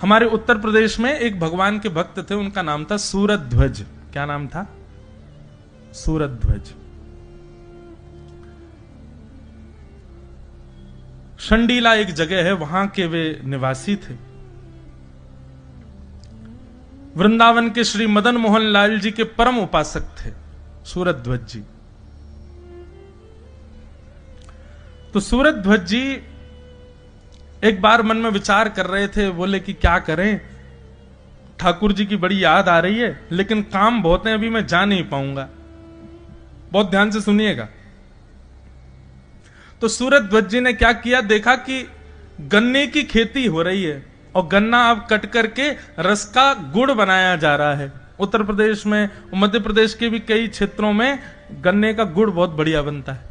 हमारे उत्तर प्रदेश में एक भगवान के भक्त थे, उनका नाम था सूरध्वज। क्या नाम था? सूरध्वज। शंडीला एक जगह है, वहां के वे निवासी थे। वृंदावन के श्री मदन मोहन लाल जी के परम उपासक थे सूरध्वज जी। तो सूरध्वज जी एक बार मन में विचार कर रहे थे, बोले कि क्या करें, ठाकुर जी की बड़ी याद आ रही है, लेकिन काम बहुत है, अभी मैं जा नहीं पाऊंगा। बहुत ध्यान से सुनिएगा। तो सूरध्वज जी ने क्या किया, देखा कि गन्ने की खेती हो रही है और गन्ना अब कट करके रस का गुड़ बनाया जा रहा है। उत्तर प्रदेश में, मध्य प्रदेश के भी कई क्षेत्रों में गन्ने का गुड़ बहुत बढ़िया बनता है।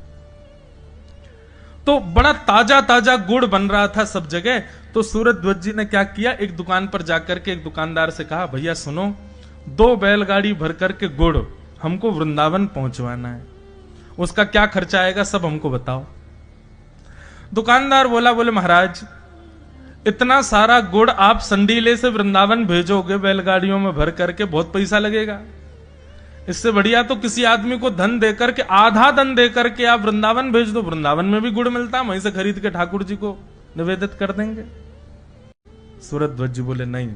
तो बड़ा ताजा ताजा गुड़ बन रहा था सब जगह। तो सूरध्वज जी ने क्या किया, एक दुकान पर जाकर के एक दुकानदार से कहा, भैया सुनो, 2 बैलगाड़ी भर करके गुड़ हमको वृंदावन पहुंचवाना है, उसका क्या खर्चा आएगा सब हमको बताओ। दुकानदार बोले महाराज, इतना सारा गुड़ आप संडीले से वृंदावन भेजोगे बैलगाड़ियों में भर करके, बहुत पैसा लगेगा। इससे बढ़िया तो किसी आदमी को धन देकर के, आधा धन देकर के आप वृंदावन भेज दो, वृंदावन में भी गुड़ मिलता, वहीं से खरीद के ठाकुर जी को निवेदित कर देंगे। सूरध्वज जी बोले, नहीं,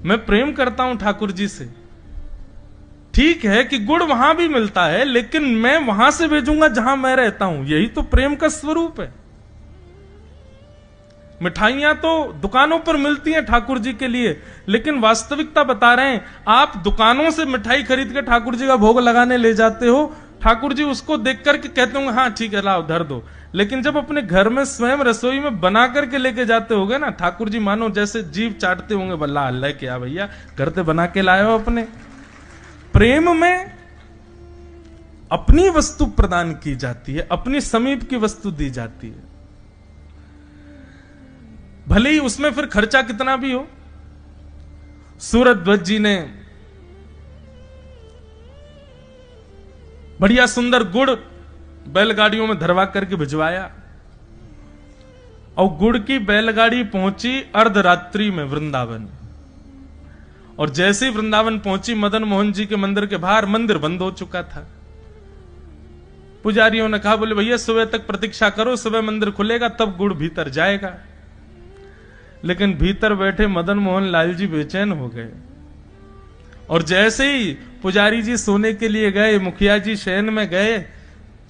मैं प्रेम करता हूं ठाकुर जी से। ठीक है कि गुड़ वहां भी मिलता है, लेकिन मैं वहां से भेजूंगा जहां मैं रहता हूं, यही तो प्रेम का स्वरूप है। मिठाइयां तो दुकानों पर मिलती हैं ठाकुर जी के लिए, लेकिन वास्तविकता बता रहे हैं, आप दुकानों से मिठाई खरीद के ठाकुर जी का भोग लगाने ले जाते हो, ठाकुर जी उसको देख करके कहते होंगे हाँ ठीक है लाओ धर दो। लेकिन जब अपने घर में स्वयं रसोई में बना करके लेके जाते होगे ना, ठाकुर जी मानो जैसे जीभ चाटते होंगे, बल्ला अल्लाह क्या भैया घर से बना के लाए हो। अपने प्रेम में अपनी वस्तु प्रदान की जाती है, अपनी समीप की वस्तु दी जाती है, भले ही उसमें फिर खर्चा कितना भी हो। सूरध्वज जी ने बढ़िया सुंदर गुड़ बैलगाड़ियों में धरवा करके भिजवाया और गुड़ की बैलगाड़ी पहुंची अर्धरात्रि में वृंदावन। और जैसे ही वृंदावन पहुंची, मदन मोहन जी के मंदिर के बाहर मंदिर बंद हो चुका था। पुजारियों ने कहा, बोले भैया सुबह तक प्रतीक्षा करो, सुबह मंदिर खुलेगा तब गुड़ भीतर जाएगा। लेकिन भीतर बैठे मदन मोहन लाल जी बेचैन हो गए और जैसे ही पुजारी जी सोने के लिए गए, मुखिया जी शयन में गए,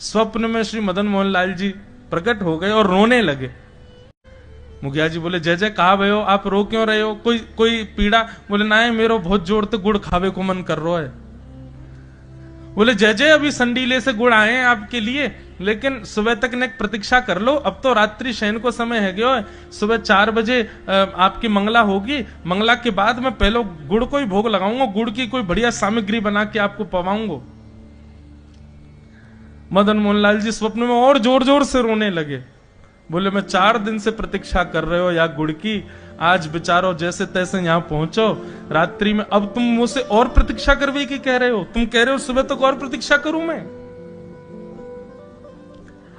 स्वप्न में श्री मदन मोहन लाल जी प्रकट हो गए और रोने लगे। मुखिया जी बोले, जय जय कहा भयो, आप रो क्यों रहे हो, कोई पीड़ा? बोले ना, मेरो बहुत जोर से गुड़ खावे को मन कर रहा है। बोले जय जय, अभी संडीले से गुड़ आए हैं आपके लिए, लेकिन सुबह तक ने प्रतीक्षा कर लो, अब तो रात्रि शयन को समय है गयो है, सुबह 4 बजे आपकी मंगला होगी, मंगला के बाद मैं पहले गुड़ को ही भोग लगाऊंगा, गुड़ की कोई बढ़िया सामग्री बना के आपको पवाऊंगा। मदन मोहन लाल जी स्वप्न में और जोर जोर से रोने लगे। बोले मैं 4 दिन से प्रतीक्षा कर रहे हो या गुड़ की, आज बेचारो जैसे तैसे यहां पहुंचो रात्रि में, अब तुम मुझसे और प्रतीक्षा करवे की कह रहे हो? तुम कह रहे हो सुबह तक और प्रतीक्षा करूं मैं?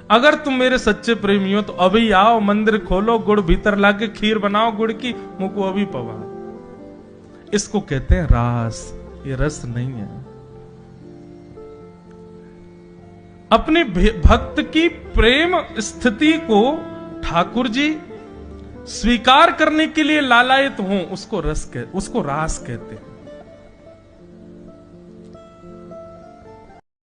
अगर तुम मेरे सच्चे प्रेमी हो तो अभी आओ, मंदिर खोलो, गुड़ भीतर लाके खीर बनाओ गुड़ की, मुझको अभी पवा। इसको कहते हैं रास, ये रस नहीं है। अपने भक्त की प्रेम स्थिति को ठाकुर जी स्वीकार करने के लिए लालायित हो, उसको रास कहते हैं।